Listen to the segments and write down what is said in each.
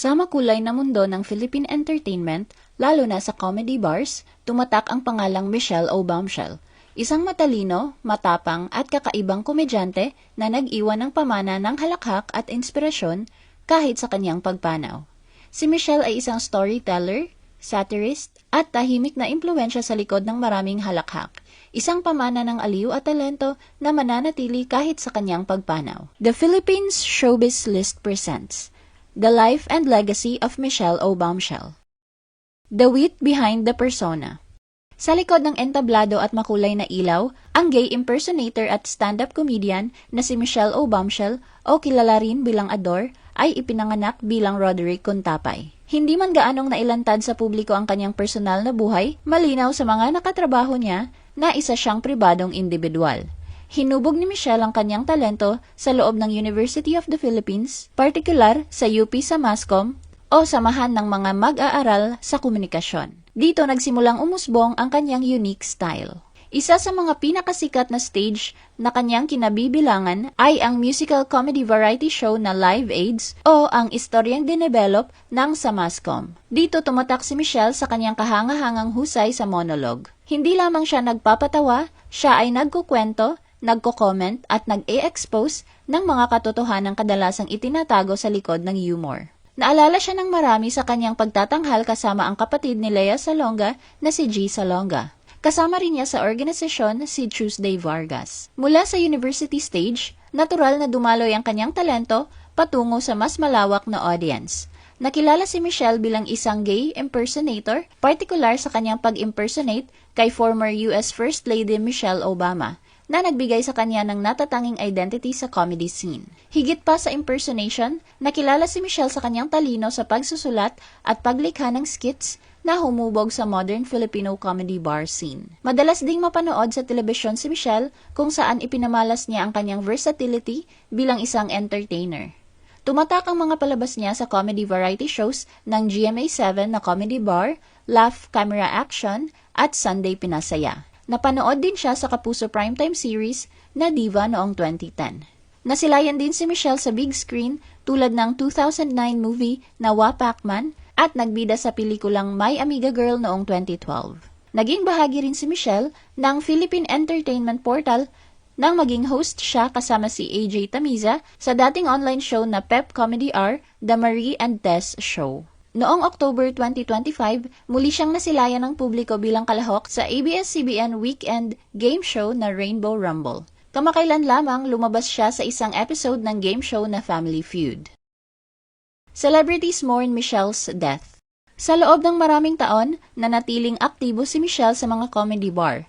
Sa makulay na mundo ng Philippine entertainment, lalo na sa comedy bars, tumatak ang pangalang Michelle O. Bombshell. Isang matalino, matapang at kakaibang komedyante na nag-iwan ng pamana ng halakhak at inspirasyon kahit sa kanyang pagpanaw. Si Michelle ay isang storyteller, satirist, at tahimik na impluwensya sa likod ng maraming halakhak. Isang pamana ng aliw at talento na mananatili kahit sa kanyang pagpanaw. The Philippines Showbiz List presents The Life and Legacy of Michelle O. Bombshell. The wit behind the persona. Sa likod ng entablado at makulay na ilaw, ang gay impersonator at stand-up comedian na si Michelle O. Bombshell o kilala rin bilang Ador ay ipinanganak bilang Roderick Contapay. Hindi man gaanong nailantad sa publiko ang kanyang personal na buhay, malinaw sa mga nakatrabaho niya na isa siyang pribadong individual. Hinubog ni Michelle ang kanyang talento sa loob ng University of the Philippines, partikular sa UP sa Mascom o samahan ng mga mag-aaral sa komunikasyon. Dito nagsimulang umusbong ang kanyang unique style. Isa sa mga pinakasikat na stage na kanyang kinabibilangan ay ang musical comedy variety show na Live Aids o ang istoryang dinevelop ng sa Mascom. Dito tumatak si Michelle sa kanyang kahanga-hangang husay sa monologue. Hindi lamang siya nagpapatawa, siya ay nagkukwento, nagko-comment at nag-e-expose ng mga katotohanang kadalasang itinatago sa likod ng humor. Naalala siya ng marami sa kanyang pagtatanghal kasama ang kapatid ni Lea Salonga na si G. Salonga. Kasama rin niya sa organisasyon si Tuesday Vargas. Mula sa university stage, natural na dumaloy ang kanyang talento patungo sa mas malawak na audience. Nakilala si Michelle bilang isang gay impersonator, partikular sa kanyang pag-impersonate kay former US First Lady Michelle Obama, na nagbigay sa kanya ng natatanging identity sa comedy scene. Higit pa sa impersonation, nakilala si Michelle sa kanyang talino sa pagsusulat at paglikha ng skits na humubog sa modern Filipino comedy bar scene. Madalas ding mapanood sa telebisyon si Michelle kung saan ipinamalas niya ang kanyang versatility bilang isang entertainer. Tumatak ang mga palabas niya sa comedy variety shows ng GMA7 na Comedy Bar, Laugh Camera Action at Sunday Pinasaya. Napanood din siya sa Kapuso Primetime series na Diva noong 2010. Nasilayan din si Michelle sa big screen tulad ng 2009 movie na Wapakman at nagbida sa pelikulang My Amiga Girl noong 2012. Naging bahagi rin si Michelle ng Philippine Entertainment Portal nang maging host siya kasama si AJ Tamiza sa dating online show na Pep Comedy Hour, The Marie and Tess Show. Noong October 2025, muli siyang nasilayan ng publiko bilang kalahok sa ABS-CBN weekend game show na Rainbow Rumble. Kamakailan lamang lumabas siya sa isang episode ng game show na Family Feud. Celebrities mourn Michelle's death. Sa loob ng maraming taon, nanatiling aktibo si Michelle sa mga comedy bar,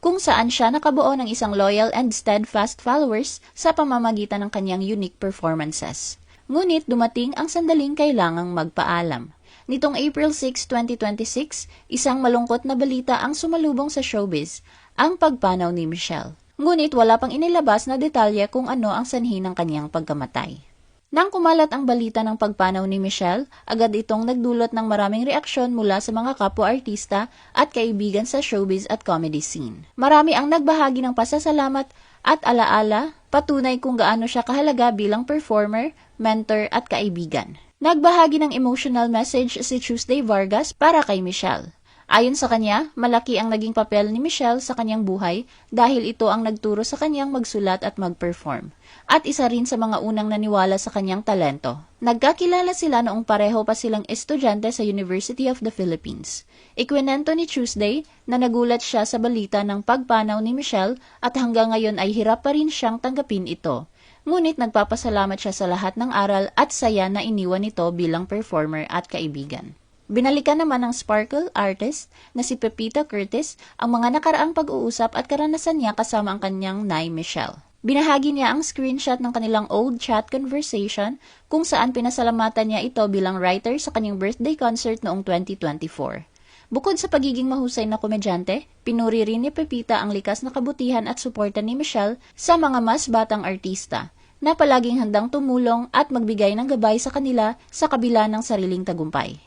kung saan siya nakabuo ng isang loyal and steadfast followers sa pamamagitan ng kanyang unique performances. Ngunit dumating ang sandaling kailangang magpaalam. Nitong April 6, 2026, isang malungkot na balita ang sumalubong sa showbiz, ang pagpanaw ni Michelle. Ngunit wala pang inilabas na detalye kung ano ang sanhi ng kanyang pagkamatay. Nang kumalat ang balita ng pagpanaw ni Michelle, agad itong nagdulot ng maraming reaksyon mula sa mga kapwa-artista at kaibigan sa showbiz at comedy scene. Marami ang nagbahagi ng pasasalamat at alaala, patunay kung gaano siya kahalaga bilang performer, mentor at kaibigan. Nagbahagi ng emotional message si Tuesday Vargas para kay Michelle. Ayon sa kanya, malaki ang naging papel ni Michelle sa kanyang buhay dahil ito ang nagturo sa kanyang magsulat at mag-perform. At isa rin sa mga unang naniwala sa kanyang talento. Nagkakilala sila noong pareho pa silang estudyante sa University of the Philippines. Ikwinento ni Tuesday na nagulat siya sa balita ng pagpanaw ni Michelle at hanggang ngayon ay hirap pa rin siyang tanggapin ito. Ngunit nagpapasalamat siya sa lahat ng aral at saya na iniwan nito bilang performer at kaibigan. Binalikan naman ng Sparkle artist na si Pepita Curtis ang mga nakaraang pag-uusap at karanasan niya kasama ang kanyang nay Michelle. Binahagi niya ang screenshot ng kanilang old chat conversation kung saan pinasalamatan niya ito bilang writer sa kanyang birthday concert noong 2024. Bukod sa pagiging mahusay na komedyante, pinuri rin ni Pepita ang likas na kabutihan at suporta ni Michelle sa mga mas batang artista na palaging handang tumulong at magbigay ng gabay sa kanila sa kabila ng sariling tagumpay.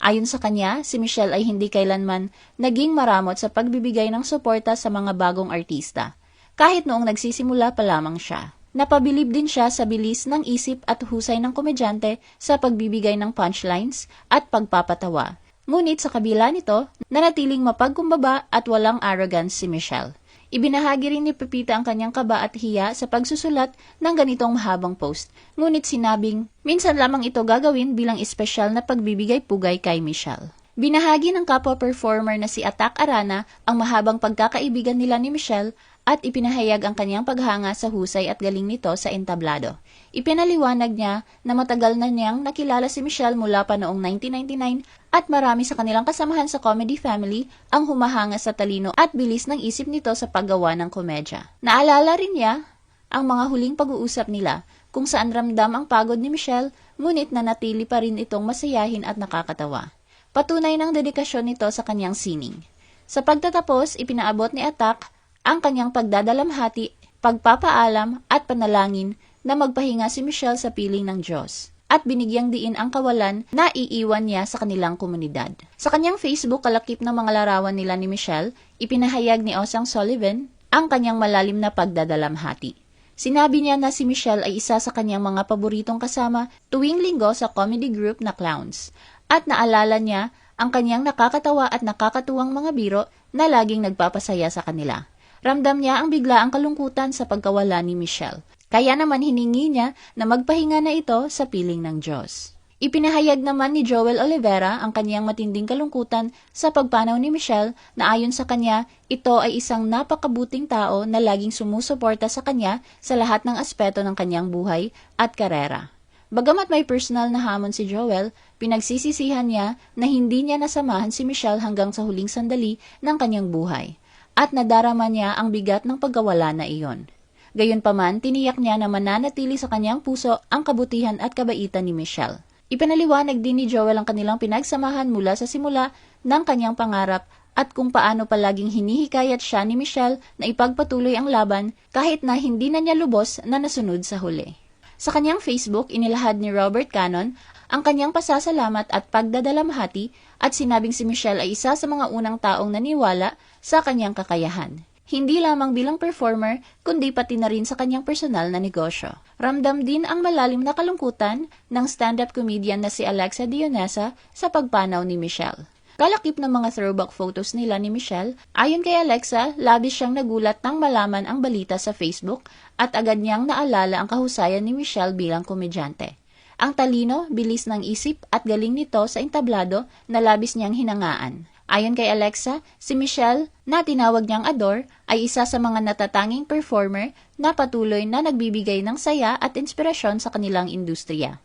Ayon sa kanya, si Michelle ay hindi kailanman naging maramot sa pagbibigay ng suporta sa mga bagong artista, kahit noong nagsisimula pa lamang siya. Napabilib din siya sa bilis ng isip at husay ng komedyante sa pagbibigay ng punchlines at pagpapatawa. Ngunit sa kabila nito, nanatiling mapagkumbaba at walang arrogance si Michelle. Ibinahagi rin ni Pepita ang kanyang kaba at hiya sa pagsusulat ng ganitong mahabang post. Ngunit sinabing, minsan lamang ito gagawin bilang espesyal na pagbibigay-pugay kay Michelle. Binahagi ng kapwa-performer na si Atak Arana ang mahabang pagkakaibigan nila ni Michelle at ipinahayag ang kanyang paghanga sa husay at galing nito sa entablado. Ipinaliwanag niya na matagal na niyang nakilala si Michelle mula pa noong 1999 at marami sa kanilang kasamahan sa Comedy Family ang humahanga sa talino at bilis ng isip nito sa paggawa ng komedya. Naalala rin niya ang mga huling pag-uusap nila kung saan ramdam ang pagod ni Michelle ngunit nanatili pa rin itong masayahin at nakakatawa. Patunay ng dedikasyon nito sa kanyang sining. Sa pagtatapos, ipinaabot ni Atak ang kanyang pagdadalamhati, pagpapaalam at panalangin na magpahinga si Michelle sa piling ng Diyos at binigyang diin ang kawalan na iiwan niya sa kanilang komunidad. Sa kanyang Facebook kalakip ng mga larawan nila ni Michelle, ipinahayag ni Osang Sullivan ang kanyang malalim na pagdadalamhati. Sinabi niya na si Michelle ay isa sa kanyang mga paboritong kasama tuwing linggo sa comedy group na Clowns at naalala niya ang kanyang nakakatawa at nakakatuwang mga biro na laging nagpapasaya sa kanila. Ramdam niya ang biglaang kalungkutan sa pagkawala ni Michelle. Kaya naman hiningi niya na magpahinga na ito sa piling ng Diyos. Ipinahayag naman ni Joel Oliveira ang kanyang matinding kalungkutan sa pagpanaw ni Michelle na ayon sa kanya, ito ay isang napakabuting tao na laging sumusuporta sa kanya sa lahat ng aspeto ng kanyang buhay at karera. Bagamat may personal na hamon si Joel, pinagsisisihan niya na hindi niya nasamahan si Michelle hanggang sa huling sandali ng kanyang buhay. At nadarama niya ang bigat ng pagkawala na iyon. Gayunpaman, tiniyak niya na mananatili sa kanyang puso ang kabutihan at kabaitan ni Michelle. Ipinaliwanag din ni Joel ang kanilang pinagsamahan mula sa simula ng kanyang pangarap at kung paano palaging hinihikayat siya ni Michelle na ipagpatuloy ang laban kahit na hindi na niya lubos na nasunod sa huli. Sa kanyang Facebook, inilahad ni Robert Cannon ang kanyang pasasalamat at pagdadalamhati at sinabing si Michelle ay isa sa mga unang taong naniwala sa kanyang kakayahan. Hindi lamang bilang performer, kundi pati na rin sa kanyang personal na negosyo. Ramdam din ang malalim na kalungkutan ng stand-up comedian na si Alexa Dionesa sa pagpanaw ni Michelle. Kalakip ng mga throwback photos nila ni Michelle, ayon kay Alexa, labis siyang nagulat nang malaman ang balita sa Facebook at agad niyang naalala ang kahusayan ni Michelle bilang komedyante. Ang talino, bilis ng isip at galing nito sa entablado na labis niyang hinangaan. Ayon kay Alexa, si Michelle, na tinawag niyang Ador, ay isa sa mga natatanging performer na patuloy na nagbibigay ng saya at inspirasyon sa kanilang industriya.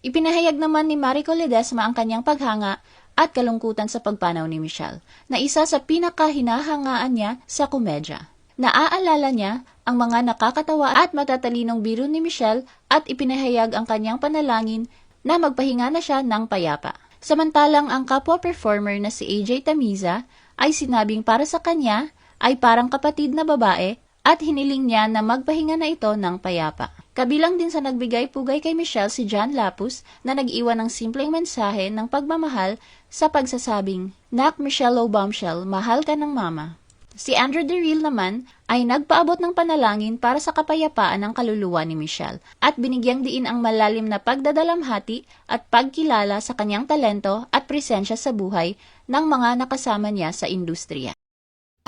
Ipinahayag naman ni Marico Ledesma ang kanyang paghanga at kalungkutan sa pagpanaw ni Michelle, na isa sa pinakahinahangaan niya sa komedya. Naaalala niya ang mga nakakatawa at matatalinong biro ni Michelle at ipinahayag ang kanyang panalangin na magpahinga na siya ng payapa. Samantalang ang kapwa-performer na si AJ Tamiza ay sinabing para sa kanya ay parang kapatid na babae at hiniling niya na magpahinga na ito ng payapa. Kabilang din sa nagbigay-pugay kay Michelle si John Lapus na nag-iwan ng simpleng mensahe ng pagmamahal sa pagsasabing, "Nak Michelle O Bombshell, mahal ka ng mama." Si Andrew DeReal naman ay nagpaabot ng panalangin para sa kapayapaan ng kaluluwa ni Michelle at binigyang diin ang malalim na pagdadalamhati at pagkilala sa kanyang talento at presensya sa buhay ng mga nakasama niya sa industriya.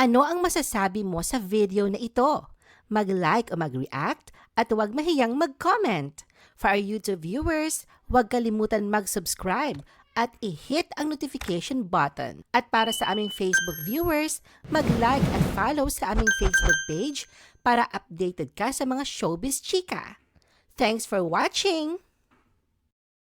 Ano ang masasabi mo sa video na ito? Mag-like o mag-react at huwag mahiyang mag-comment. For our YouTube viewers, huwag kalimutan mag-subscribe at i-hit ang notification button. At para sa aming Facebook viewers, mag-like at follow sa aming Facebook page para updated ka sa mga showbiz chika. Thanks for watching!